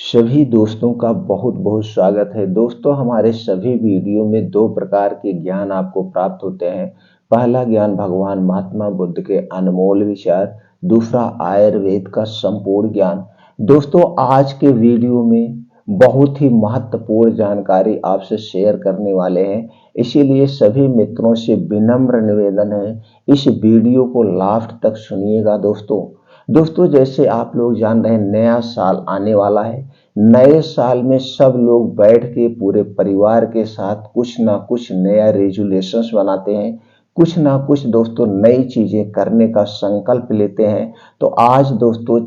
सभी दोस्तों का बहुत बहुत स्वागत है। दोस्तों, हमारे सभी वीडियो में दो प्रकार के ज्ञान आपको प्राप्त होते हैं। पहला ज्ञान भगवान महात्मा बुद्ध के अनमोल विचार, दूसरा आयुर्वेद का संपूर्ण ज्ञान। दोस्तों, आज के वीडियो में बहुत ही महत्वपूर्ण जानकारी आपसे शेयर करने वाले हैं, इसीलिए सभी मित्रों से विनम्र निवेदन है, इस वीडियो को लास्ट तक सुनिएगा। दोस्तों, जैसे आप लोग जान रहे हैं, नया साल आने वाला है। नए साल में सब लोग बैठ के पूरे परिवार के साथ कुछ ना कुछ नया रेजुलेशंस बनाते हैं, कुछ ना कुछ दोस्तों नई चीजें करने का संकल्प लेते हैं। तो आज दोस्तों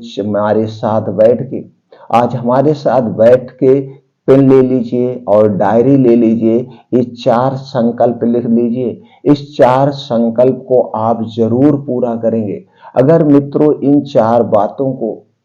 हमारे साथ बैठ के पेन ले लीजिए और डायरी ले लीजिए। ये चार संकल्प लिख लीजिए। इस चार संकल्प को आप जरूर पूरा करेंगे। अगर मित्रों इन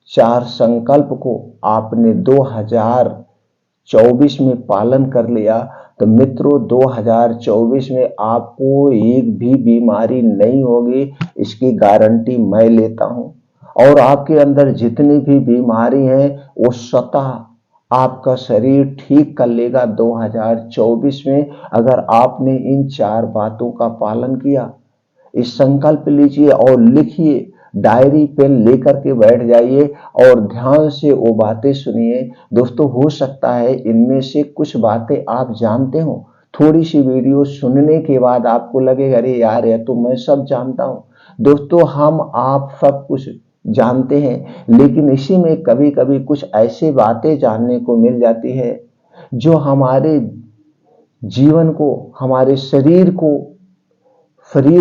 चार संकल्प को आपने 2024 में पालन कर लिया तो मित्रों 2024 में आपको एक भी बीमारी नहीं होगी, इसकी गारंटी मैं लेता हूं। और आपके अंदर जितनी भी बीमारी है वो स्वतः आपका शरीर ठीक कर लेगा 2024 में, अगर आपने इन चार बातों का पालन किया। इस संकल्प लीजिए और लिखिए, डायरी पेन लेकर के बैठ जाइए और ध्यान से वो बातें सुनिए। दोस्तों, हो सकता है इनमें से कुछ बातें आप जानते हो, थोड़ी सी वीडियो सुनने के बाद आपको लगेगा अरे यार ये तो मैं सब जानता हूं। दोस्तों, हम आप सब कुछ जानते हैं, लेकिन इसी में कभी कभी कुछ ऐसी बातें जानने को मिल जाती है जो हमारे जीवन को, हमारे शरीर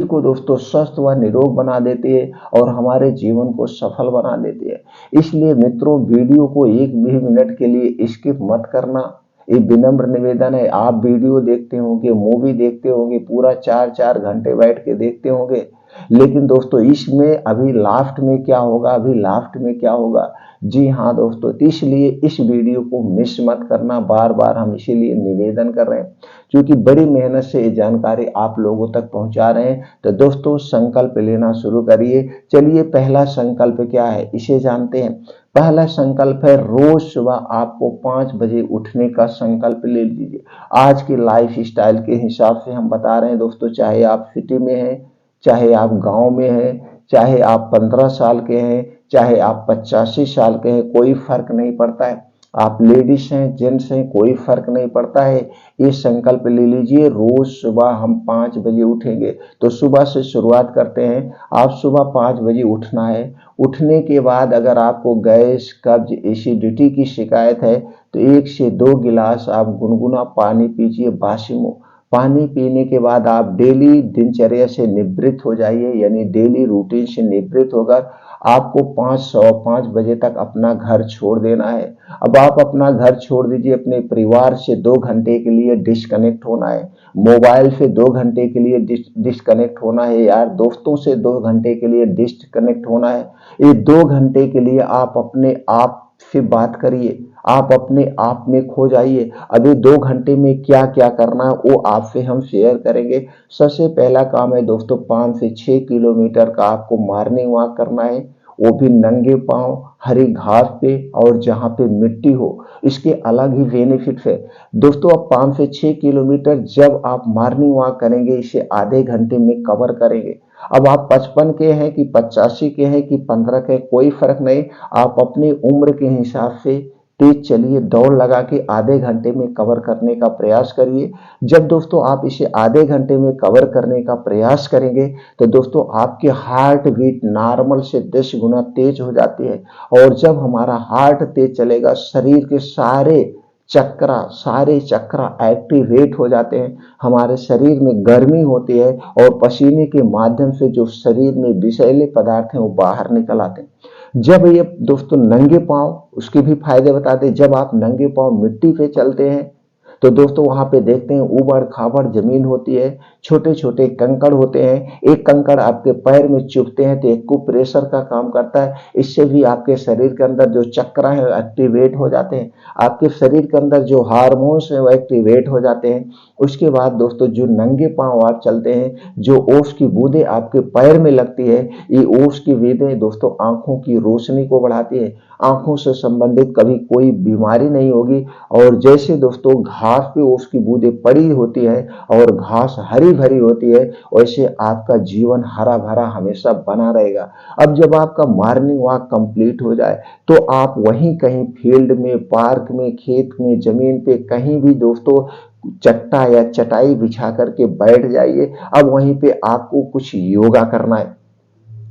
को दोस्तों स्वस्थ व निरोग बना देती है और हमारे जीवन को सफल बना देती है। इसलिए मित्रों, वीडियो को एक भी मिनट के लिए स्किप मत करना, ये विनम्र निवेदन है। आप वीडियो देखते होंगे, मूवी देखते होंगे, पूरा 4-4 घंटे बैठ के देखते होंगे, लेकिन दोस्तों इसमें अभी लास्ट में क्या होगा, जी हाँ दोस्तों, इसलिए इस वीडियो को मिस मत करना। बार बार हम इसीलिए निवेदन कर रहे हैं, क्योंकि बड़ी मेहनत से ये जानकारी आप लोगों तक पहुंचा रहे हैं। तो दोस्तों, संकल्प लेना शुरू करिए। चलिए, पहला संकल्प क्या है इसे जानते हैं। पहला संकल्प है, रोज सुबह आपको 5 बजे उठने का संकल्प ले लीजिए। आज की लाइफ स्टाइल के हिसाब से हम बता रहे हैं दोस्तों, चाहे आप सिटी में हैं, चाहे आप गांव में हैं, चाहे आप 15 साल के हैं, चाहे आप 85 साल के हैं, कोई फर्क नहीं पड़ता है। आप लेडीज हैं, जेंट्स हैं, कोई फर्क नहीं पड़ता है। ये संकल्प ले लीजिए, रोज सुबह हम 5 बजे उठेंगे। तो सुबह से शुरुआत करते हैं। आप सुबह 5 बजे उठना है। उठने के बाद अगर आपको गैस, कब्ज, एसिडिटी की शिकायत है तो 1 से 2 गिलास आप गुनगुना पानी पीजिए, बासी मुंह। पानी पीने के बाद आप डेली दिनचर्या से निवृत्त हो जाइए, यानी डेली रूटीन से निवृत्त होकर आपको 5:15 बजे तक अपना घर छोड़ देना है। अब आप अपना घर छोड़ दीजिए, अपने परिवार से 2 घंटे के लिए डिस्कनेक्ट होना है, मोबाइल से 2 घंटे के लिए डिस्कनेक्ट होना है, यार दोस्तों से 2 घंटे के लिए डिस्कनेक्ट होना है। ये 2 घंटे के लिए आप अपने आप से बात करिए, आप अपने आप में खो जाइए। अभी 2 घंटे में क्या क्या करना है वो आपसे हम शेयर करेंगे। सबसे पहला काम है दोस्तों, 5 से 6 किलोमीटर का आपको मॉर्निंग वॉक करना है, वो भी नंगे पांव, हरी घास पे और जहां पे मिट्टी हो। इसके अलग ही बेनिफिट है दोस्तों। अब 5 से 6 किलोमीटर जब आप मॉर्निंग वॉक करेंगे, इसे आधे घंटे में कवर करेंगे। अब आप 55 के हैं कि 85 के हैं कि 15 के, कोई फर्क नहीं। आप अपनी उम्र के हिसाब से तेज चलिए, दौड़ लगा के आधे घंटे में कवर करने का प्रयास करिए। जब दोस्तों आप इसे आधे घंटे में कवर करने का प्रयास करेंगे तो दोस्तों आपके हार्ट बीट नॉर्मल से 10 गुना तेज हो जाती है। और जब हमारा हार्ट तेज चलेगा, शरीर के सारे चक्रा एक्टिवेट हो जाते हैं, हमारे शरीर में गर्मी होती है और पसीने के माध्यम से जो शरीर में विषैले पदार्थ हैं वो बाहर निकल आते हैं। जब ये दोस्तों नंगे पांव, उसके भी फायदे बताते हैं। जब आप नंगे पांव मिट्टी पे चलते हैं तो दोस्तों वहां पे देखते हैं ऊबड़ खाबड़ जमीन होती है, छोटे छोटे कंकड़ होते हैं, एक कंकड़ आपके पैर में चुभते हैं तो एक को प्रेशर का काम करता है, इससे भी आपके शरीर के अंदर जो चक्र है एक्टिवेट हो जाते हैं, आपके शरीर के अंदर जो हार्मोन्स है वो एक्टिवेट हो जाते हैं। उसके बाद दोस्तों जो नंगे पांव आप चलते हैं, जो ओस की बूंदें आपके पैर में लगती है, ये ओस की बूंदें दोस्तों आंखों की रोशनी को बढ़ाती है, आंखों से संबंधित कभी कोई बीमारी नहीं होगी। और जैसे दोस्तों घास पे उसकी बूंदें पड़ी होती है और घास हरी भरी होती है, वैसे आपका जीवन हरा भरा हमेशा बना रहेगा। अब जब आपका मॉर्निंग वॉक कंप्लीट हो जाए तो आप वहीं कहीं फील्ड में, पार्क में, खेत में, जमीन पे कहीं भी दोस्तों चट्टा या चटाई बिछा करके बैठ जाइए। अब वहीं पे आपको कुछ योगा करना है।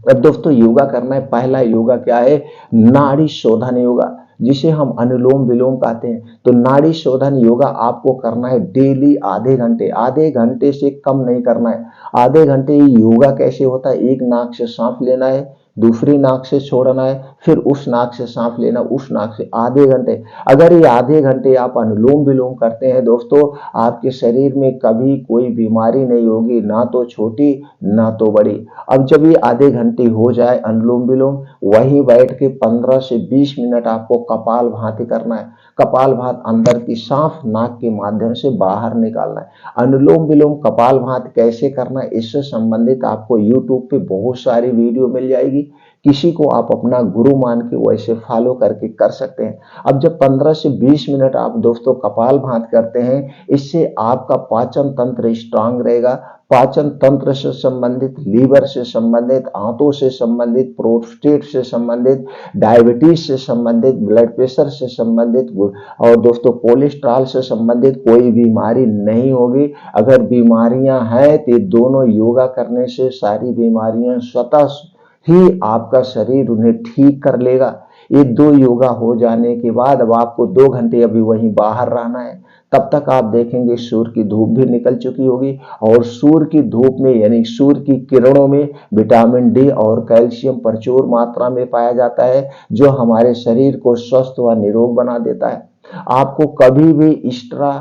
अब दोस्तों योगा करना है, पहला योगा क्या है, नाड़ी शोधन योगा, जिसे हम अनुलोम विलोम कहते हैं। तो नाड़ी शोधन योगा आपको करना है डेली आधे घंटे से कम नहीं करना है। आधे घंटे योगा कैसे होता है, एक नाक से सांस लेना है, दूसरी नाक से छोड़ना है, फिर उस नाक से सांस लेना, उस नाक से, आधे घंटे। अगर ये आधे घंटे आप अनुलोम विलोम करते हैं दोस्तों, आपके शरीर में कभी कोई बीमारी नहीं होगी, ना तो छोटी ना तो बड़ी। अब जब ये आधे घंटे हो जाए अनुलोम विलोम, वहीं बैठ के 15 से 20 मिनट आपको कपाल भाती करना है। कपाल भात अंदर की सांस नाक के माध्यम से बाहर निकालना है। अनुलोम विलोम कपाल भात कैसे करना है, इससे संबंधित आपको यूट्यूब पे बहुत सारी वीडियो मिल जाएगी। किसी को आप अपना गुरु मान के वैसे फॉलो करके कर सकते हैं। अब जब 15 से 20 मिनट आप दोस्तों कपाल भात करते हैं, इससे आपका पाचन तंत्र स्ट्रांग रहेगा। पाचन तंत्र से संबंधित, लीवर से संबंधित, आंतों से संबंधित, प्रोस्टेट से संबंधित, डायबिटीज से संबंधित, ब्लड प्रेशर से संबंधित और दोस्तों कोलेस्ट्रॉल से संबंधित कोई बीमारी नहीं होगी। अगर बीमारियां हैं तो दोनों योगा करने से सारी बीमारियां स्वतः ही आपका शरीर उन्हें ठीक कर लेगा। ये 2 योगा हो जाने के बाद अब आपको 2 घंटे अभी वहीं बाहर रहना है। तब तक आप देखेंगे सूर्य की धूप भी निकल चुकी होगी और सूर्य की धूप में यानी सूर्य की किरणों में विटामिन डी और कैल्शियम प्रचुर मात्रा में पाया जाता है, जो हमारे शरीर को स्वस्थ व निरोग बना देता है। आपको कभी भी एक्स्ट्रा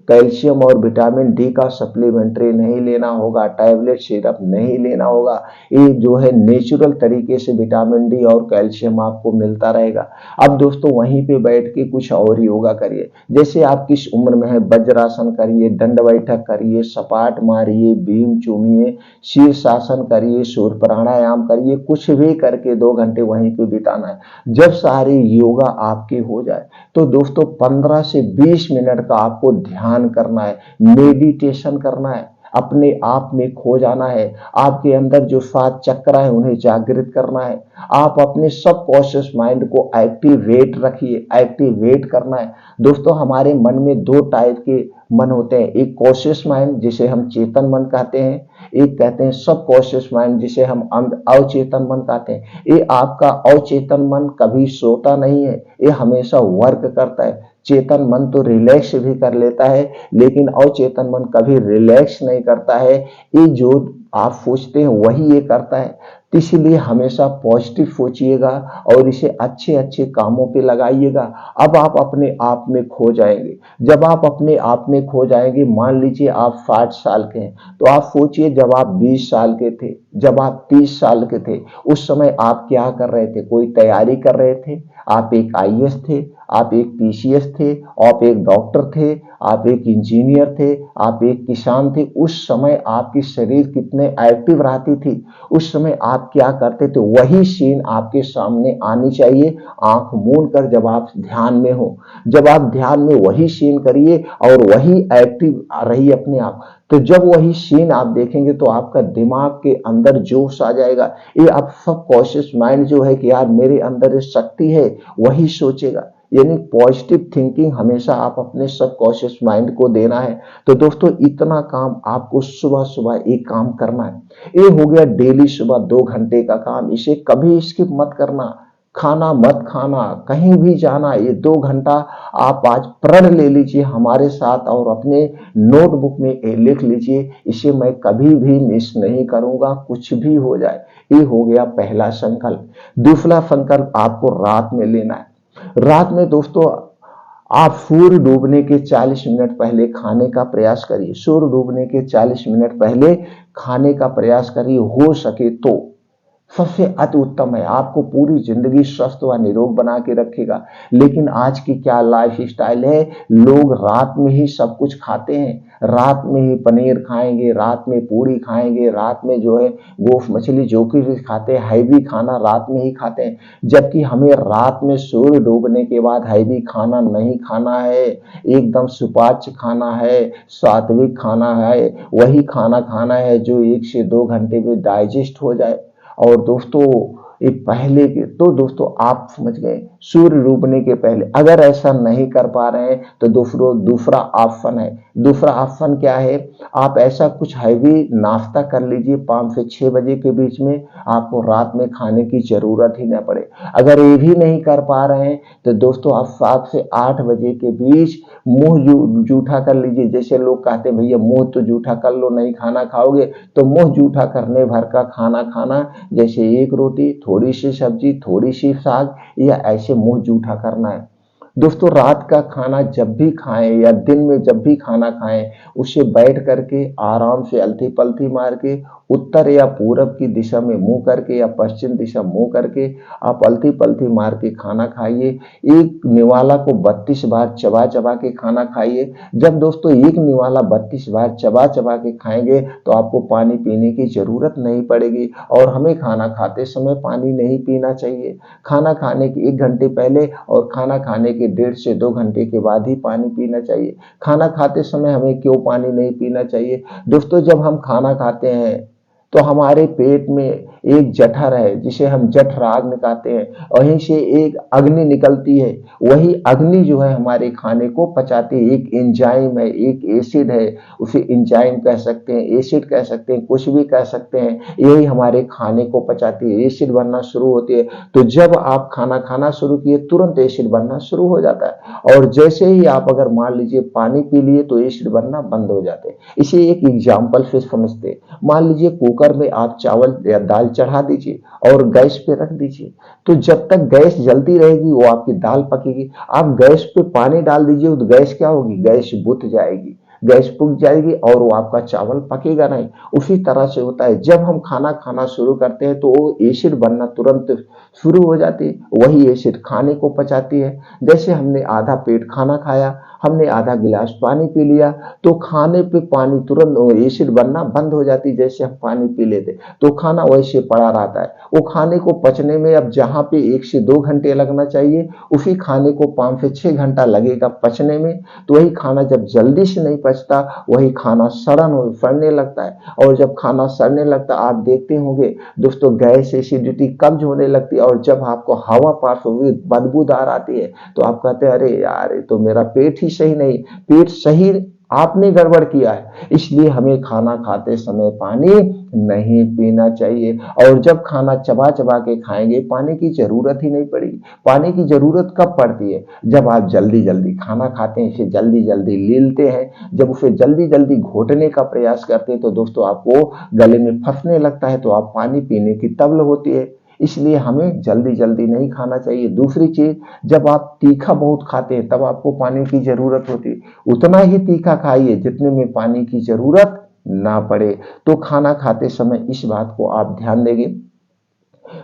कैल्शियम और विटामिन डी का सप्लीमेंट्री नहीं लेना होगा, टैबलेट सिरप नहीं लेना होगा। ये जो है नेचुरल तरीके से विटामिन डी और कैल्शियम आपको मिलता रहेगा। अब दोस्तों वहीं पे बैठ के कुछ और योगा करिए, जैसे आप किस उम्र में है, वज्रासन करिए, दंड बैठक करिए, सपाट मारिए, भीम चूमिए, शीर्षासन करिए, सूर्य प्राणायाम करिए, कुछ भी करके 2 घंटे वहीं पे बिताना है। जब सारी योगा आपकी हो जाए तो दोस्तों 15 से 20 मिनट का आपको ध्यान करना है, मेडिटेशन करना है, अपने आप में खो जाना है। आपके अंदर जो 7 चक्र है उन्हें जागृत करना है। आप अपने सबकॉन्शियस माइंड को एक्टिवेट रखिए, एक्टिवेट करना है। दोस्तों हमारे मन में 2 टाइप के मन होते हैं, एक कॉन्शियस माइंड जिसे हम चेतन मन कहते हैं, एक कहते हैं सबकॉन्शियस माइंड जिसे हम अवचेतन मन कहते हैं। ये आपका अवचेतन मन कभी सोता नहीं है, ये हमेशा वर्क करता है। चेतन मन तो रिलैक्स भी कर लेता है, लेकिन अवचेतन मन कभी रिलैक्स नहीं करता है। ये जो आप सोचते हैं वही ये करता है। तो इसीलिए हमेशा पॉजिटिव सोचिएगा और इसे अच्छे अच्छे कामों पे लगाइएगा। अब आप अपने आप में खो जाएंगे। जब आप अपने आप में खो जाएंगे, मान लीजिए आप 60 साल के हैं, तो आप सोचिए जब आप 20 साल के थे, जब आप 30 साल के थे, उस समय आप क्या कर रहे थे, कोई तैयारी कर रहे थे, आप एक आईएएस थे, आप एक पीसीएस थे, आप एक डॉक्टर थे, आप एक इंजीनियर थे, आप एक किसान थे। उस समय आपकी शरीर कितने एक्टिव रहती थी, उस समय आप क्या करते थे, वही सीन आपके सामने आनी चाहिए आंख मूंद कर जब आप ध्यान में हो। जब आप ध्यान में वही सीन करिए और वही एक्टिव रहिए अपने आप। तो जब वही सीन आप देखेंगे तो आपका दिमाग के अंदर जोश आ जाएगा। ये आप सबकॉन्शियस माइंड जो है कि यार मेरे अंदर ये शक्ति है, वही सोचेगा। यानी पॉजिटिव थिंकिंग हमेशा आप अपने सबकॉन्शियस माइंड को देना है। तो दोस्तों इतना काम आपको सुबह सुबह एक काम करना है। ये हो गया डेली सुबह 2 घंटे का काम, इसे कभी स्किप मत करना। खाना मत खाना, कहीं भी जाना, ये 2 घंटा आप आज प्रण ले लीजिए हमारे साथ और अपने नोटबुक में लिख लीजिए, इसे मैं कभी भी मिस नहीं करूंगा, कुछ भी हो जाए। ये हो गया पहला संकल्प। दूसरा संकल्प आपको रात में लेना है। रात में दोस्तों आप सूर्य डूबने के 40 मिनट पहले खाने का प्रयास करिए। सूर्य डूबने के 40 मिनट पहले खाने का प्रयास करिए, हो सके तो। सबसे अति उत्तम है, आपको पूरी जिंदगी स्वस्थ व निरोग बना के रखेगा। लेकिन आज की क्या लाइफ स्टाइल है, लोग रात में ही सब कुछ खाते हैं। रात में ही पनीर खाएंगे, रात में पूरी खाएंगे, रात में जो है गोश्त मछली जो कि भी खाते हैं, हैवी खाना रात में ही खाते हैं। जबकि हमें रात में सूर्य डूबने के बाद हैवी खाना नहीं खाना है, एकदम सुपाच्य खाना है, सात्विक खाना है, वही खाना खाना है जो 1 से 2 घंटे में डाइजेस्ट हो जाए। और दोस्तों ये पहले के तो दोस्तों आप समझ गए, सूर्य डूबने के पहले। अगर ऐसा नहीं कर पा रहे हैं तो दूसरा ऑप्शन है। दूसरा ऑप्शन क्या है, आप ऐसा कुछ हैवी नाश्ता कर लीजिए 5 से 6 बजे के बीच में, आपको रात में खाने की जरूरत ही न पड़े। अगर ये भी नहीं कर पा रहे हैं तो दोस्तों आप 7 से 8 बजे के बीच मुंह जूठा कर लीजिए। जैसे लोग कहते हैं भैया मुंह तो जूठा कर लो, नहीं खाना खाओगे तो मुंह जूठा करने भर का खाना खाना, जैसे एक रोटी, थोड़ी सी सब्जी, थोड़ी सी साग, या ऐसे मुंह जूठा करना है। दोस्तों रात का खाना जब भी खाएं या दिन में जब भी खाना खाएं, उसे बैठ करके आराम से अलथी पलथी मार के, उत्तर या पूरब की दिशा में मुंह करके या पश्चिम दिशा मुंह करके आप अलथी पलथी मार के खाना खाइए। एक निवाला को 32 बार चबा चबा के खाना खाइए। जब दोस्तों एक निवाला 32 बार चबा चबा के खाएंगे तो आपको पानी पीने की जरूरत नहीं पड़ेगी। और हमें खाना खाते समय पानी नहीं पीना चाहिए। खाना खाने के 1 घंटे पहले और खाना खाने के 1.5 से 2 घंटे के बाद ही पानी पीना चाहिए। खाना खाते समय हमें क्यों पानी नहीं पीना चाहिए दोस्तों, जब हम खाना खाते हैं तो हमारे पेट में एक जठर है जिसे हम जठराग्नि कहते हैं, वहीं से एक अग्नि निकलती है। वही अग्नि जो है हमारे खाने को पचाती है। एक एंजाइम है, एक एसिड है, उसे एंजाइम कह सकते हैं, एसिड कह सकते हैं, कुछ भी कह सकते हैं। यही हमारे खाने को पचाती है, एसिड बनना शुरू होती है। तो जब आप खाना खाना शुरू किए तुरंत एसिड बनना शुरू हो जाता है। और जैसे ही आप अगर मान लीजिए पानी पी लिए तो एसिड बनना बंद हो जाते हैं। इसे एक एग्जाम्पल से समझते हैं। मान लीजिए कुकर में आप चावल या दाल चढ़ा दीजिए और गैस पे रख दीजिए, तो जब तक गैस जलती रहेगी वो आपकी दाल पकेगी। आप गैस पे पानी डाल दीजिए तो गैस क्या होगी, गैस बुझ जाएगी, गैस बुझ जाएगी और वो आपका चावल पकेगा नहीं। उसी तरह से होता है, जब हम खाना खाना शुरू करते हैं तो वो एसिड बनना तुरंत शुरू हो जाती है। वही एसिड खाने को पचाती है। जैसे हमने आधा पेट खाना खाया, हमने आधा गिलास पानी पी लिया, तो खाने पे पानी तुरंत एसिड बनना बंद हो जाती। जैसे हम पानी पी लेते तो खाना वैसे पड़ा रहता है। वो खाने को पचने में अब जहां पे 1 से 2 घंटे लगना चाहिए, उसी खाने को 5 से 6 घंटा लगेगा पचने में। तो वही खाना जब जल्दी से नहीं पचता, वही खाना सड़ने लगता है। और जब खाना सड़ने लगता आप देखते होंगे दोस्तों, गैस एसिडिटी कब्ज होने लगती है। और जब आपको हवा पास होगी, बदबूदार आती है, तो आप कहते हैं अरे यार ये तो मेरा पेट ही सही नहीं। पेट सही आपने गड़बड़ किया है। इसलिए हमें खाना खाते समय पानी नहीं पीना चाहिए। और जब खाना चबा चबा के खाएंगे पानी की जरूरत ही नहीं पड़ेगी। पानी की जरूरत कब पड़ती है, जब आप जल्दी जल्दी खाना खाते हैं, इसे जल्दी जल्दी लीलते हैं, जब उसे जल्दी जल्दी घोटने का प्रयास करते हैं तो दोस्तों आपको गले में फंसने लगता है, तो आप पानी पीने की तलब होती है। इसलिए हमें जल्दी जल्दी नहीं खाना चाहिए। दूसरी चीज, जब आप तीखा बहुत खाते हैं तब आपको पानी की जरूरत होती है। उतना ही तीखा खाइए जितने में पानी की जरूरत ना पड़े। तो खाना खाते समय इस बात को आप ध्यान देंगे।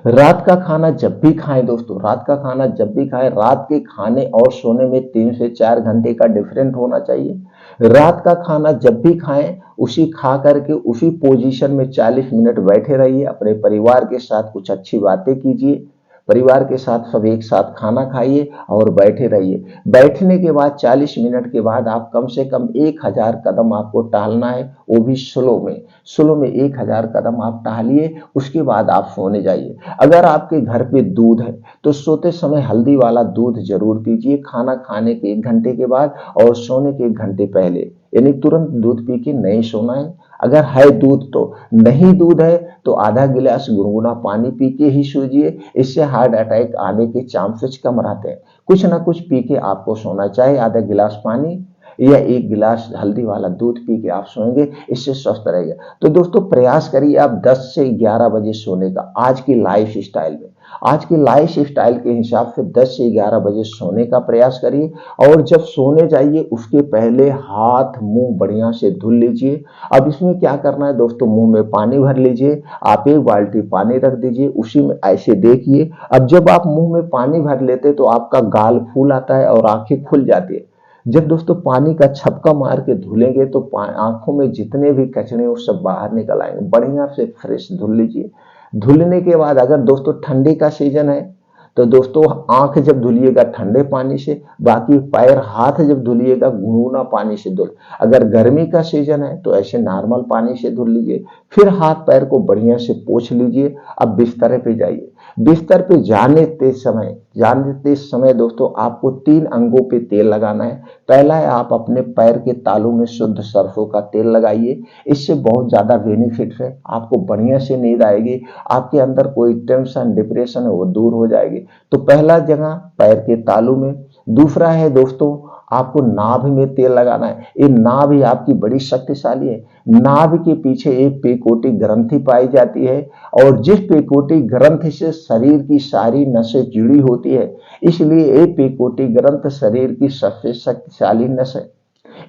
रात का खाना जब भी खाएं दोस्तों, रात का खाना जब भी खाएं, रात के खाने और सोने में 3 से 4 घंटे का डिफरेंट होना चाहिए। रात का खाना जब भी खाएं, उसी खा करके उसी पोजीशन में 40 मिनट बैठे रहिए। अपने परिवार के साथ कुछ अच्छी बातें कीजिए, परिवार के साथ सब एक साथ खाना खाइए और बैठे रहिए। बैठने के बाद 40 मिनट के बाद आप कम से कम 1000 कदम आपको टहलना है, वो भी स्लो में। स्लो में 1000 कदम आप टहलिए, उसके बाद आप सोने जाइए। अगर आपके घर पे दूध है तो सोते समय हल्दी वाला दूध जरूर पीजिए, खाना खाने के 1 घंटे के बाद और सोने के 1 घंटे पहले। यानी तुरंत दूध पी के नहीं सोना है। अगर है दूध तो, नहीं दूध है तो आधा गिलास गुनगुना पानी पी के ही सोइए। इससे हार्ट अटैक आने के चांसेस कम रहते हैं। कुछ ना कुछ पी के आपको सोना, चाहे आधा गिलास पानी या 1 गिलास हल्दी वाला दूध पी के आप सोएंगे, इससे स्वस्थ रहेगा। तो दोस्तों प्रयास करिए आप 10 से 11 बजे सोने का आज की लाइफ स्टाइल में। आज की लाइफ स्टाइल के हिसाब से 10 से 11 बजे सोने का प्रयास करिए और जब सोने जाइए उसके पहले हाथ मुंह बढ़िया से धुल लीजिए। अब इसमें क्या करना है दोस्तों, मुंह में पानी भर लीजिए, आप 1 बाल्टी पानी रख दीजिए, उसी में ऐसे देखिए। अब जब आप मुंह में पानी भर लेते तो आपका गाल फूल आता है और आंखें खुल जाती है। जब दोस्तों पानी का छपका मार के धुलेंगे तो आंखों में जितने भी कचरे वो सब बाहर निकल आएंगे। बढ़िया से फ्रेश धुल लीजिए। धुलने के बाद अगर दोस्तों ठंडी का सीजन है तो दोस्तों आंख जब धुलिएगा ठंडे पानी से, बाकी पैर हाथ जब धुलिएगा गुनगुना पानी से धुल। अगर गर्मी का सीजन है तो ऐसे नॉर्मल पानी से धुल लीजिए। फिर हाथ पैर को बढ़िया से पोंछ लीजिए। अब बिस्तर पे जाइए। बिस्तर पे जाने समय दोस्तों आपको 3 अंगों पे तेल लगाना है। पहला है, आप अपने पैर के तालू में शुद्ध सरसों का तेल लगाइए। इससे बहुत ज्यादा बेनिफिट है, आपको बढ़िया से नींद आएगी, आपके अंदर कोई टेंशन डिप्रेशन है वो दूर हो जाएगी। तो पहला जगह पैर के तालू में। दूसरा है दोस्तों, आपको नाभि में तेल लगाना है। ये नाभि आपकी बड़ी शक्तिशाली है। नाभि के पीछे एक पेकोटी ग्रंथि पाई जाती है और जिस पेकोटी ग्रंथि से शरीर की सारी नसें जुड़ी होती है, इसलिए ये पेकोटी ग्रंथ शरीर की सबसे शक्तिशाली नस है।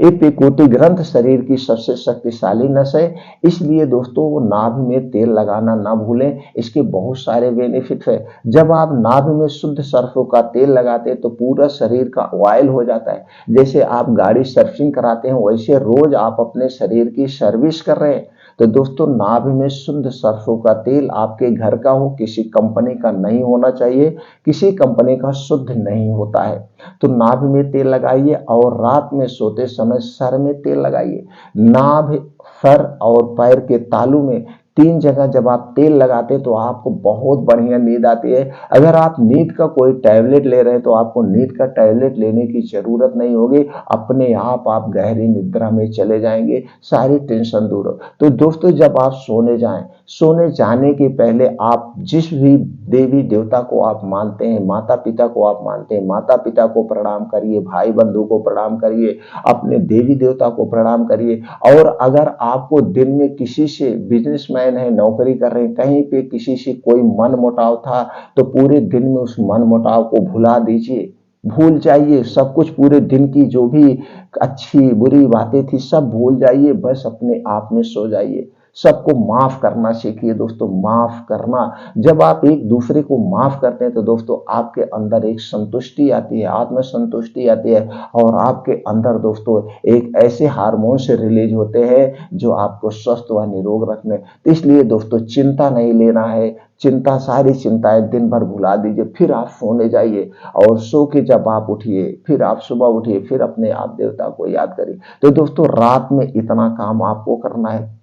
ये पेकोटी ग्रंथ शरीर की सबसे शक्तिशाली नस है। इसलिए दोस्तों वो नाभि में तेल लगाना ना भूलें, इसके बहुत सारे बेनिफिट है। जब आप नाभि में शुद्ध सरसों का तेल लगाते हैं तो पूरा शरीर का ऑयल हो जाता है। जैसे आप गाड़ी सर्विसिंग कराते हैं वैसे रोज आप अपने शरीर की सर्विस कर रहे हैं। तो दोस्तों नाभि में शुद्ध सरसों का तेल आपके घर का हो, किसी कंपनी का नहीं होना चाहिए, किसी कंपनी का शुद्ध नहीं होता है। तो नाभि में तेल लगाइए और रात में सोते समय सर में तेल लगाइए। नाभि, सर और पैर के तालू में 3 जगह जब आप तेल लगाते हैं तो आपको बहुत बढ़िया नींद आती है। अगर आप नींद का कोई टैबलेट ले रहे हैं तो आपको नींद का टैबलेट लेने की जरूरत नहीं होगी, अपने आप गहरी निद्रा में चले जाएंगे, सारी टेंशन दूर हो। तो दोस्तों जब आप सोने जाएं, सोने जाने के पहले आप जिस भी देवी देवता को आप मानते हैं, माता पिता को आप मानते हैं, माता पिता को प्रणाम करिए, भाई बंधु को प्रणाम करिए, अपने देवी देवता को प्रणाम करिए। और अगर आपको दिन में किसी से, बिजनेसमैन है, नौकरी कर रहे हैं, कहीं पे किसी से कोई मन मुटाव था तो पूरे दिन में उस मन मुटाव को भुला दीजिए, भूल जाइए। सब कुछ पूरे दिन की जो भी अच्छी बुरी बातें थी सब भूल जाइए, बस अपने आप में सो जाइए। सबको माफ करना सीखिए दोस्तों, माफ करना। जब आप एक दूसरे को माफ करते हैं तो दोस्तों आपके अंदर एक संतुष्टि आती है, आत्म संतुष्टि आती है और आपके अंदर दोस्तों एक ऐसे हार्मोन से रिलीज होते हैं जो आपको स्वस्थ व निरोग रखने। तो इसलिए दोस्तों चिंता नहीं लेना है, चिंता, सारी चिंताएं दिन भर भुला दीजिए, फिर आप सोने जाइए और सो के जब आप उठिए फिर आप सुबह उठिए, फिर अपने आप देवता को याद करिए। तो दोस्तों रात में इतना काम आपको करना है।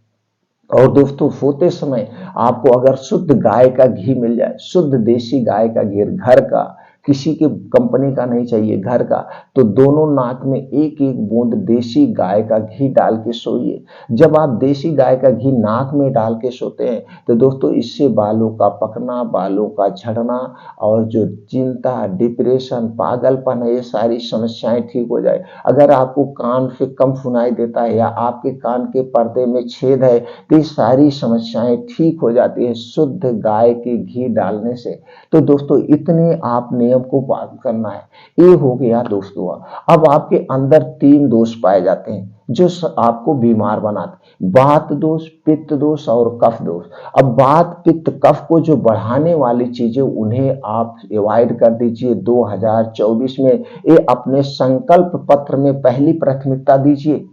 और दोस्तों सोते समय आपको अगर शुद्ध गाय का घी मिल जाए, शुद्ध देसी गाय का घी घर का, किसी के कंपनी का नहीं चाहिए, घर का, तो दोनों नाक में एक एक बूंद देसी गाय का घी डाल के सोइए। जब आप देसी गाय का घी नाक में डाल के सोते हैं तो दोस्तों इससे बालों का पकना, बालों का झड़ना और जो चिंता, डिप्रेशन, पागलपन है, ये सारी समस्याएं ठीक हो जाए। अगर आपको कान से कम सुनाई देता है या आपके कान के पर्दे में छेद है तो ये सारी समस्याएं ठीक हो जाती है शुद्ध गाय के घी डालने से। तो दोस्तों इतने आप नियम को पालन करना है। ये हो गया दोस्तों। अब आपके अंदर 3 दोष पाए जाते हैं जो आपको बीमार बनाते, वात दोष, पित्त दोष और कफ दोष। अब वात, पित्त, कफ को जो बढ़ाने वाली चीजें उन्हें आप अवॉइड कर दीजिए। 2024 में ये अपने संकल्प पत्र में पहली प्राथमिकता दीजिए।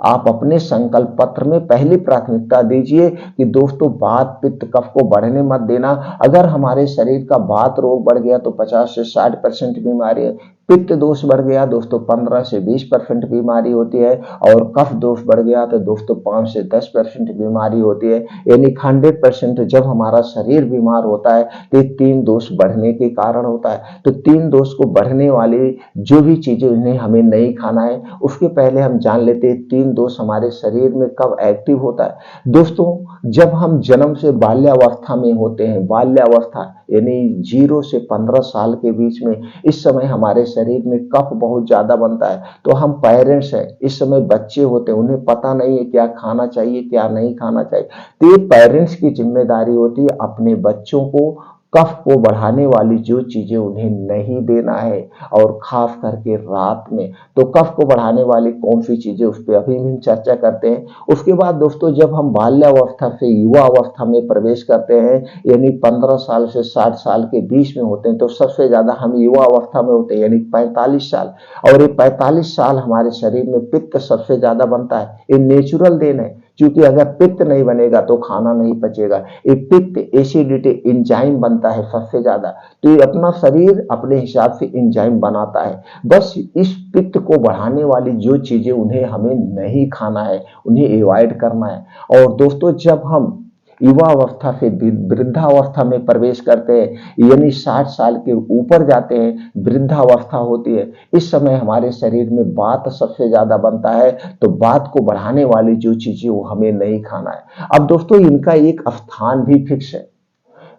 आप अपने संकल्प पत्र में पहली प्राथमिकता दीजिए कि दोस्तों वात, पित्त, कफ को बढ़ने मत देना। अगर हमारे शरीर का वात रोग बढ़ गया तो 50 से 60% बीमारी है, पित्त दोष बढ़ गया दोस्तों 15 से 20% बीमारी होती है और कफ दोष बढ़ गया तो दोस्तों 5 से 10% बीमारी होती है। यानी 100% जब हमारा शरीर बीमार होता है तो 3 दोष बढ़ने के कारण होता है। तो 3 दोष को बढ़ने वाली जो भी चीजें इन्हें हमें नहीं खाना है, उसके पहले हम जान लेते हैं 3 दोष हमारे शरीर में कब एक्टिव होता है। दोस्तों जब हम जन्म से बाल्यावस्था में होते हैं, बाल्यावस्था यानी 0 से 15 साल के बीच में, इस समय हमारे शरीर में कफ बहुत ज्यादा बनता है। तो हम पेरेंट्स हैं, इस समय बच्चे होते हैं, उन्हें पता नहीं है क्या खाना चाहिए क्या नहीं खाना चाहिए। तो ये पेरेंट्स की जिम्मेदारी होती है अपने बच्चों को कफ को बढ़ाने वाली जो चीजें उन्हें नहीं देना है, और खास करके रात में। तो कफ को बढ़ाने वाली कौन सी चीजें, उस पर अभी हम चर्चा करते हैं। उसके बाद दोस्तों, जब हम बाल्यावस्था से युवा अवस्था में प्रवेश करते हैं, यानी 15 साल से 60 साल के बीच में होते हैं, तो सबसे ज्यादा हम युवा अवस्था में होते हैं, यानी 45 साल। और ये 45 साल हमारे शरीर में पित्त सबसे ज्यादा बनता है। ये नेचुरल देन है, क्योंकि अगर पित्त नहीं बनेगा तो खाना नहीं पचेगा। ये पित्त एसिडिटी एंजाइम बनता है सबसे ज्यादा। तो ये अपना शरीर अपने हिसाब से एंजाइम बनाता है। बस इस पित्त को बढ़ाने वाली जो चीजें उन्हें हमें नहीं खाना है, उन्हें अवॉइड करना है। और दोस्तों, जब हम युवा अवस्था से वृद्धावस्था में प्रवेश करते हैं, यानी 60 साल के ऊपर जाते हैं, वृद्धावस्था होती है, इस समय हमारे शरीर में वात सबसे ज्यादा बनता है। तो वात को बढ़ाने वाली जो चीजें वो हमें नहीं खाना है। अब दोस्तों, इनका एक स्थान भी फिक्स है।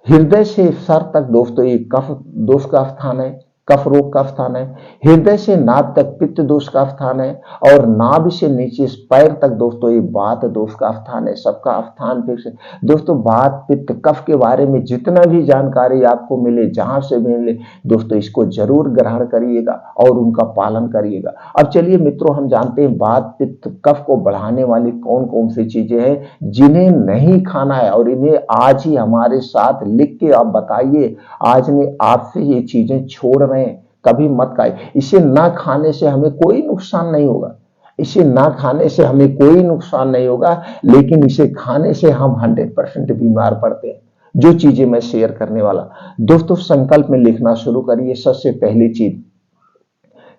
हृदय से सर तक दोस्तों ये कफ दोष का स्थान है, कफ रोग का स्थान है। हृदय से नाभ तक पित्त दोष का स्थान है, और नाभ से नीचे पैर तक दोस्तों ये वात दोष का स्थान है। सबका स्थान फिक्स है दोस्तों। वात पित्त कफ के बारे में जितना भी जानकारी आपको मिले, जहां से मिले दोस्तों, इसको जरूर ग्रहण करिएगा और उनका पालन करिएगा। अब चलिए मित्रों, हम जानते हैं वात पित्त कफ को बढ़ाने वाली कौन कौन सी चीजें हैं जिन्हें नहीं खाना है, और इन्हें आज ही हमारे साथ लिख के आप बताइए। आज ने आपसे ये चीजें छोड़ रहे हैं, कभी मत खाइए। इसे ना खाने से हमें कोई नुकसान नहीं होगा, इसे ना खाने से हमें कोई नुकसान नहीं होगा, लेकिन इसे खाने से हम 100% बीमार पड़ते हैं। जो चीजें मैं शेयर करने वाला दोस्तों, संकल्प में लिखना शुरू करिए। सबसे पहली चीज,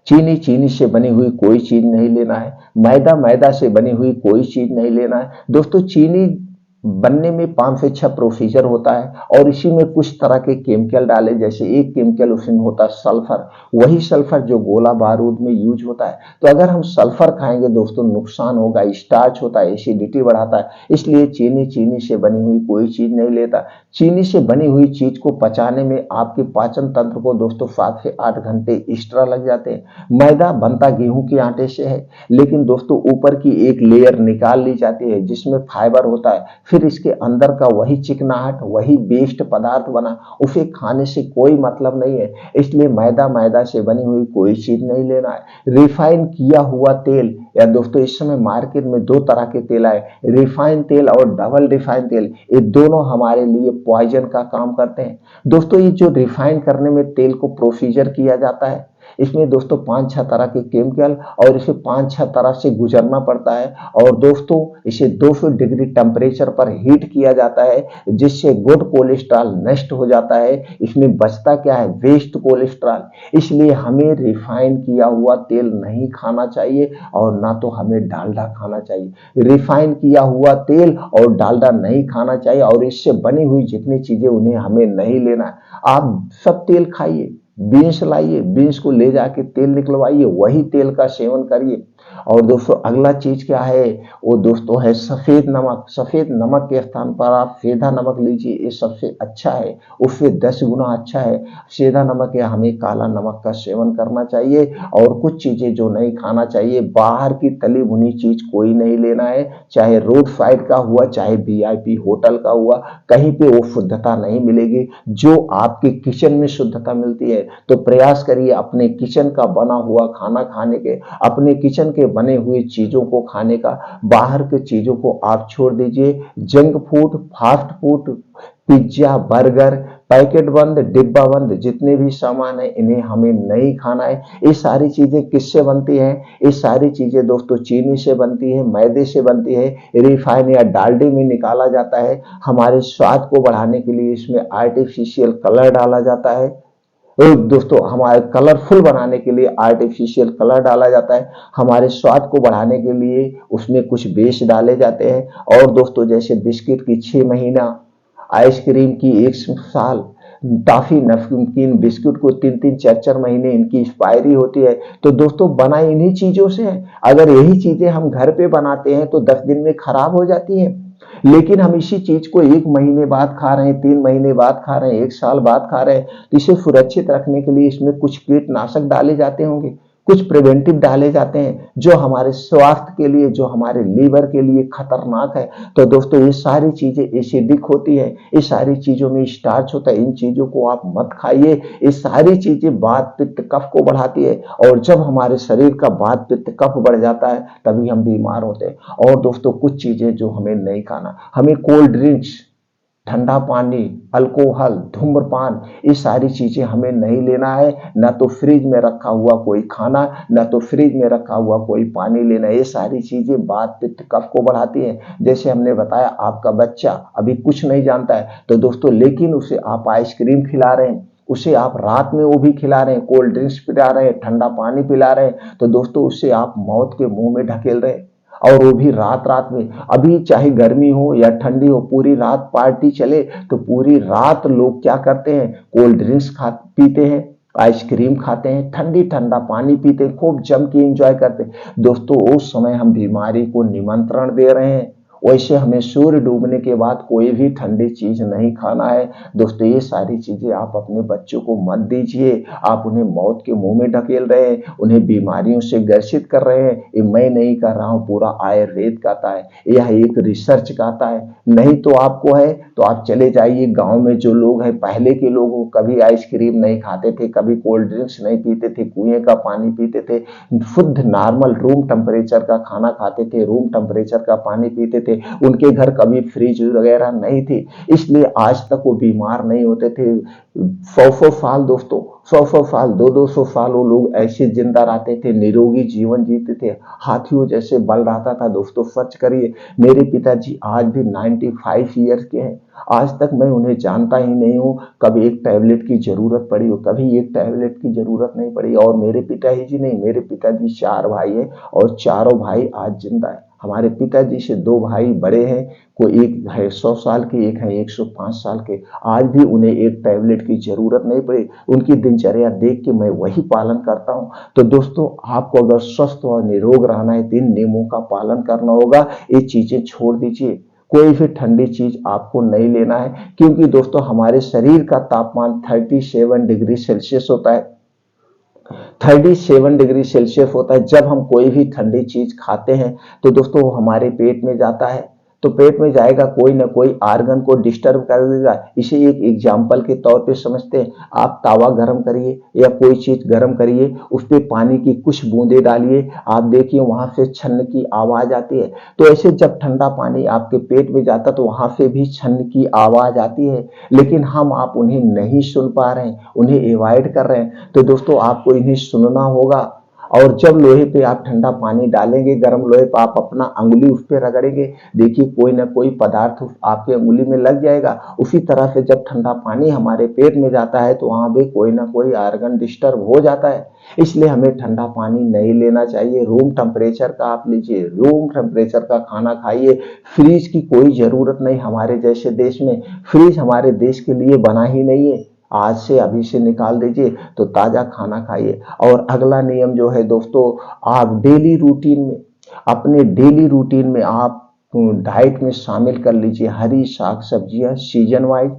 चीनी, चीनी से बनी हुई कोई चीज नहीं लेना है। मैदा, मैदा से बनी हुई कोई चीज नहीं लेना है दोस्तों। चीनी बनने में 5 से 6 प्रोसीजर होता है, और इसी में कुछ तरह के केमिकल डाले। जैसे एक केमिकल उसमें होता है सल्फर, वही सल्फर जो गोला बारूद में यूज होता है। तो अगर हम सल्फर खाएंगे दोस्तों, नुकसान होगा। स्टार्च होता है, एसिडिटी बढ़ाता है। इसलिए चीनी, चीनी से बनी हुई कोई चीज नहीं लेता। चीनी से बनी हुई चीज को पचाने में आपके पाचन तंत्र को दोस्तों 7 से 8 घंटे एक्स्ट्रा लग जाते हैं। मैदा बनता गेहूं के आटे से है, लेकिन दोस्तों ऊपर की एक लेयर निकाल ली जाती है जिसमें फाइबर होता है। फिर इसके अंदर का वही चिकनाहट, वही वेस्ट पदार्थ बना, उसे खाने से कोई मतलब नहीं है। इसलिए मैदा, मैदा से बनी हुई कोई चीज नहीं लेना है। रिफाइन किया हुआ तेल, या दोस्तों इस समय मार्केट में 2 तरह के तेल आए, रिफाइन तेल और डबल रिफाइन तेल। ये दोनों हमारे लिए पॉइजन का काम करते हैं दोस्तों। ये जो रिफाइन करने में तेल को प्रोसीजर किया जाता है, इसमें दोस्तों 5-6 तरह के केमिकल, और इसे 5-6 तरह से गुजरना पड़ता है। और दोस्तों इसे 200 डिग्री टेम्परेचर पर हीट किया जाता है, जिससे गुड कोलेस्ट्रॉल नष्ट हो जाता है। इसमें बचता क्या है, वेस्ट कोलेस्ट्रॉल। इसलिए हमें रिफाइन किया हुआ तेल नहीं खाना चाहिए, और ना तो हमें डालडा खाना चाहिए। रिफाइन किया हुआ तेल और डालडा नहीं खाना चाहिए, और इससे बनी हुई जितनी चीजें उन्हें हमें नहीं लेना है। आप सब तेल खाइए, बीन्स लाइए, बीन्स को ले जाके तेल निकलवाइए, वही तेल का सेवन करिए। और दोस्तों अगला चीज क्या है, वो दोस्तों है सफेद नमक। सफेद नमक के स्थान पर आप सेंधा नमक लीजिए, ये सबसे अच्छा है, उससे 10 गुना अच्छा है। सेंधा नमक या हमें काला नमक का सेवन करना चाहिए। और कुछ चीजें जो नहीं खाना चाहिए, बाहर की तली भुनी चीज कोई नहीं लेना है, चाहे रोड साइड का हुआ, चाहे वीआईपी होटल का हुआ, कहीं पे वो शुद्धता नहीं मिलेगी जो आपके किचन में शुद्धता मिलती है। तो प्रयास करिए अपने किचन का बना हुआ खाना खाने के, अपने किचन के बने हुए चीजों को खाने का। बाहर के चीजों को आप छोड़ दीजिए। Junk food, fast food, pizza, burger, packet बंद, डिब्बा बंद जितने भी सामान है, इन्हें हमें नहीं खाना है। ये सारी चीजें किससे बनती हैं, ये सारी चीजें दोस्तों चीनी से बनती है, मैदे से बनती है, रिफाइन या डालडे में निकाला जाता है। हमारे स्वाद को बढ़ाने के लिए इसमें आर्टिफिशियल कलर डाला जाता है। दोस्तों हमारे कलरफुल बनाने के लिए आर्टिफिशियल कलर डाला जाता है। हमारे स्वाद को बढ़ाने के लिए उसमें कुछ बेस डाले जाते हैं। और दोस्तों जैसे बिस्किट की 6 महीना, आइसक्रीम की 1 साल, टॉफी नमकीन बिस्कुट को 3-3 4-4 महीने इनकी एक्सपायरी होती है। तो दोस्तों बना इन्हीं चीजों से है। अगर यही चीजें हम घर पे बनाते हैं तो 10 दिन में खराब हो जाती है, लेकिन हम इसी चीज को 1 महीने बाद खा रहे हैं, 3 महीने बाद खा रहे हैं, 1 साल बाद खा रहे हैं। तो इसे सुरक्षित रखने के लिए इसमें कुछ कीटनाशक डाले जाते होंगे, कुछ प्रिवेंटिव डाले जाते हैं जो हमारे स्वास्थ्य के लिए, जो हमारे लीवर के लिए खतरनाक है। तो दोस्तों ये सारी चीजें एसिडिक होती है, ये सारी चीजों में स्टार्च होता है, इन चीजों को आप मत खाइए। ये सारी चीजें वात पित्त कफ को बढ़ाती है, और जब हमारे शरीर का वात पित्त कफ बढ़ जाता है तभी हम बीमार होते हैं। और दोस्तों कुछ चीजें जो हमें नहीं खाना, हमें कोल्ड ड्रिंक्स, ठंडा पानी, अल्कोहल, धूम्रपान, ये सारी चीजें हमें नहीं लेना है। ना तो फ्रिज में रखा हुआ कोई खाना, ना तो फ्रिज में रखा हुआ कोई पानी लेना। ये सारी चीजें वात पित्त कफ को बढ़ाती हैं। जैसे हमने बताया, आपका बच्चा अभी कुछ नहीं जानता है तो दोस्तों, लेकिन उसे आप आइसक्रीम खिला रहे हैं, उसे आप रात में वो भी खिला रहे हैं, कोल्ड ड्रिंक्स पिला रहे हैं, ठंडा पानी पिला रहे हैं, तो दोस्तों उससे आप मौत के मुंह में ढकेल रहे हैं। और वो भी रात रात में। अभी चाहे गर्मी हो या ठंडी हो, पूरी रात पार्टी चले तो पूरी रात लोग क्या करते हैं, कोल्ड ड्रिंक्स खा पीते हैं, आइसक्रीम खाते हैं, ठंडी ठंडा पानी पीते हैं, खूब जम के एंजॉय करते हैं। दोस्तों उस समय हम बीमारी को निमंत्रण दे रहे हैं। वैसे हमें सूर्य डूबने के बाद कोई भी ठंडी चीज नहीं खाना है। दोस्तों ये सारी चीजें आप अपने बच्चों को मत दीजिए। आप उन्हें मौत के मुंह में ढकेल रहे हैं, उन्हें बीमारियों से ग्रसित कर रहे हैं। ये मैं नहीं कर रहा हूं, पूरा आयुर्वेद कहता है, यह एक रिसर्च कहता है। नहीं तो आपको है तो आप चले जाइए गांव में, जो लोग हैं पहले के लोग कभी आइसक्रीम नहीं खाते थे, कभी कोल्ड ड्रिंक्स नहीं पीते थे, कुएं का पानी पीते थे, शुद्ध नॉर्मल रूम टेम्परेचर का खाना खाते थे, रूम टेम्परेचर का पानी पीते थे, उनके घर कभी फ्रिज वगैरह नहीं थी, इसलिए आज तक वो बीमार नहीं होते थे। 100 साल दोस्तों, 100 साल, 200 साल वो लोग ऐसे जिंदा रहते थे, निरोगी जीवन जीते थे, हाथियों जैसे बल रहता था। दोस्तों सर्च करिए, मेरे पिताजी आज भी 95 ईयर्स के हैं। आज तक मैं उन्हें जानता ही नहीं हूँ कभी एक टैबलेट की जरूरत पड़ी हो, कभी एक टैबलेट की जरूरत नहीं पड़ी। और मेरे पिताजी नहीं, मेरे पिताजी 4 भाई है और चारों भाई आज जिंदा है। हमारे पिताजी से 2 भाई बड़े हैं, कोई एक है 100 साल के, एक है 105 साल के। आज भी उन्हें एक टैबलेट की जरूरत नहीं पड़ी। उनकी दिनचर्या देख के मैं वही पालन करता हूं। तो दोस्तों आपको अगर स्वस्थ और निरोग रहना है, 3 नियमों का पालन करना होगा। ये चीजें छोड़ दीजिए, कोई भी ठंडी चीज आपको नहीं लेना है, क्योंकि दोस्तों हमारे शरीर का तापमान 37 डिग्री सेल्सियस होता है। 37 डिग्री सेल्सियस होता है। जब हम कोई भी ठंडी चीज खाते हैं तो दोस्तों वो हमारे पेट में जाता है, तो पेट में जाएगा, कोई ना कोई आर्गन को डिस्टर्ब कर देगा। इसे एक एग्जाम्पल के तौर पे समझते हैं। आप तावा गर्म करिए या कोई चीज गर्म करिए, उस पर पानी की कुछ बूंदे डालिए, आप देखिए वहां से छन्न की आवाज आती है। तो ऐसे जब ठंडा पानी आपके पेट में जाता तो वहां से भी छन्न की आवाज आती है, लेकिन हम आप उन्हें नहीं सुन पा रहे हैं, उन्हें अवॉइड कर रहे हैं। तो दोस्तों आपको इन्हें सुनना होगा। और जब लोहे पे आप ठंडा पानी डालेंगे, गर्म लोहे पे आप अपना अंगुली उस पर रगड़ेंगे, देखिए कोई ना कोई पदार्थ आपके अंगुली में लग जाएगा। उसी तरह से जब ठंडा पानी हमारे पेट में जाता है तो वहां भी कोई ना कोई आर्गन डिस्टर्ब हो जाता है। इसलिए हमें ठंडा पानी नहीं लेना चाहिए। रूम टेम्परेचर का आप लीजिए, रूम टेम्परेचर का खाना खाइए। फ्रीज की कोई जरूरत नहीं, हमारे जैसे देश में फ्रीज हमारे देश के लिए बना ही नहीं है। आज से अभी से निकाल दीजिए तो ताजा खाना खाइए। और अगला नियम जो है दोस्तों, आप डेली रूटीन में, अपने डेली रूटीन में आप डाइट में शामिल कर लीजिए हरी साग सब्जियां सीजन वाइज,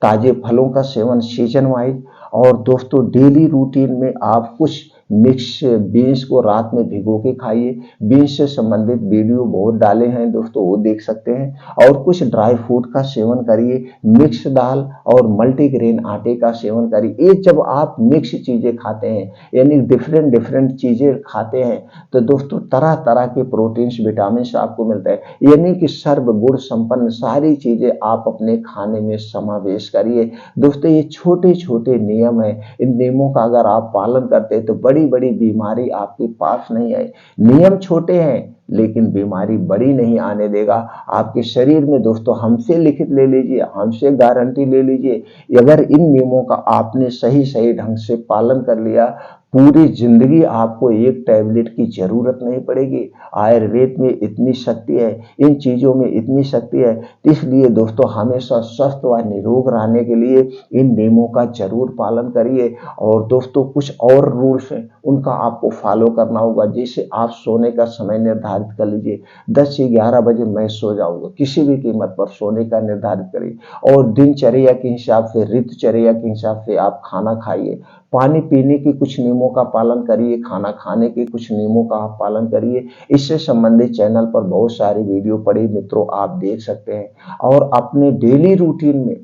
ताजे फलों का सेवन सीजन वाइज। और दोस्तों डेली रूटीन में आप कुछ मिक्स बीन्स को रात में भिगो के खाइए। बीन्स से संबंधित वीडियो बहुत डाले हैं दोस्तों, वो देख सकते हैं। और कुछ ड्राई फ्रूट का सेवन करिए, मिक्स दाल और मल्टीग्रेन आटे का सेवन करिए। ये जब आप मिक्स चीजें खाते हैं, यानी डिफरेंट डिफरेंट चीजें खाते हैं, तो दोस्तों तरह तरह के प्रोटीन्स विटामिन आपको मिलता है। यानी कि सर्व गुण संपन्न सारी चीजें आप अपने खाने में समावेश करिए। दोस्तों ये छोटे छोटे नियम है, इन नियमों का अगर आप पालन करते हैं तो बड़ी बड़ी बीमारी आपके पास नहीं आए। नियम छोटे हैं लेकिन बीमारी बड़ी नहीं आने देगा आपके शरीर में। दोस्तों हमसे लिखित ले लीजिए, हमसे गारंटी ले लीजिए, अगर इन नियमों का आपने सही सही ढंग से पालन कर लिया, पूरी जिंदगी आपको एक टैबलेट की जरूरत नहीं पड़ेगी। आयुर्वेद में इतनी शक्ति है, इन चीजों में इतनी शक्ति है। इसलिए दोस्तों हमेशा स्वस्थ व निरोग रहने के लिए इन नियमों का जरूर पालन करिए। और दोस्तों कुछ और रूल्स हैं, उनका आपको फॉलो करना होगा। जैसे आप सोने का समय निर्धारित निर्धारित कर लीजिए 10 से 11 बजे मैं सो जाऊंगा, किसी भी कीमत पर सोने का निर्धारित करिए। और दिनचर्या के हिसाब से, ऋतुचर्या के हिसाब से आप खाना खाइए, पानी पीने के कुछ नियमों का पालन करिए, खाना खाने के कुछ नियमों का आप पालन करिए। इससे संबंधित चैनल पर बहुत सारी वीडियो पड़ी मित्रों, आप देख सकते हैं। और अपने डेली रूटीन में,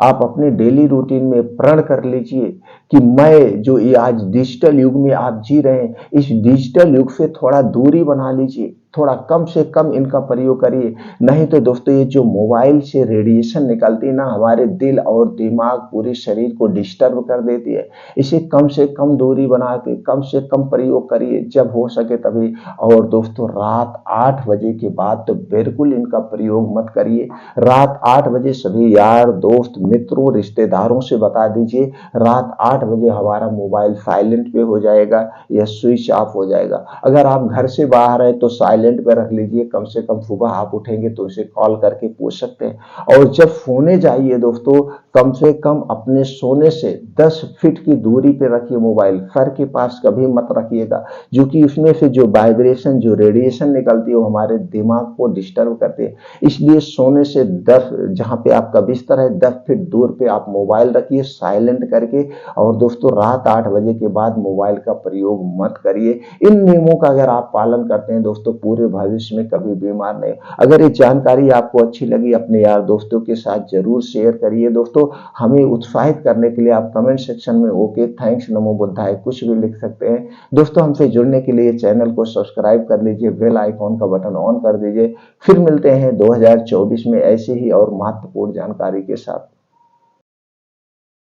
आप अपने डेली रूटीन में प्रण कर लीजिए कि मैं जो ये आज डिजिटल युग में आप जी रहे हैं, इस डिजिटल युग से थोड़ा दूरी बना लीजिए, थोड़ा कम से कम इनका प्रयोग करिए। नहीं तो दोस्तों ये जो मोबाइल से रेडिएशन निकलती है ना, हमारे दिल और दिमाग पूरे शरीर को डिस्टर्ब कर देती है। इसे कम से कम दूरी बना के कम से कम प्रयोग करिए जब हो सके तभी। और दोस्तों रात 8 बजे के बाद तो बिल्कुल इनका प्रयोग मत करिए। रात 8 बजे सभी यार दोस्त मित्रों रिश्तेदारों से बता दीजिए रात 8 बजे हमारा मोबाइल साइलेंट पे हो जाएगा या स्विच ऑफ हो जाएगा। अगर आप घर से बाहर है तो साइलेंट पे रख लीजिए, कम से कम सुबह आप उठेंगे तो उसे कॉल करके पूछ सकते हैं। और जब सोने जाइए दोस्तों, कम से कम अपने सोने से 10 फीट की दूरी पे रखिए मोबाइल, सर के पास कभी मत रखिएगा, जो कि उसमें से जो वाइब्रेशन, जो रेडिएशन निकलती है वो हमारे दिमाग को डिस्टर्ब करती है। इसलिए सोने से 10, जहाँ पे आपका बिस्तर है 10 फीट दूर पे आप मोबाइल रखिए साइलेंट करके। और दोस्तों रात 8 बजे के बाद मोबाइल का प्रयोग मत करिए। इन नियमों का अगर आप पालन करते हैं दोस्तों, पूरे भविष्य में कभी बीमार नहीं। अगर ये जानकारी आपको अच्छी लगी अपने यार दोस्तों के साथ जरूर शेयर करिए दोस्तों। हमें उत्साहित करने के लिए आप कमेंट सेक्शन में ओके, थैंक्स, नमो बुद्धाय कुछ भी लिख सकते हैं। दोस्तों हमसे जुड़ने के लिए चैनल को सब्सक्राइब कर लीजिए, बेल आइकॉन का बटन ऑन कर दीजिए। फिर मिलते हैं 2024 में ऐसे ही और महत्वपूर्ण जानकारी के साथ।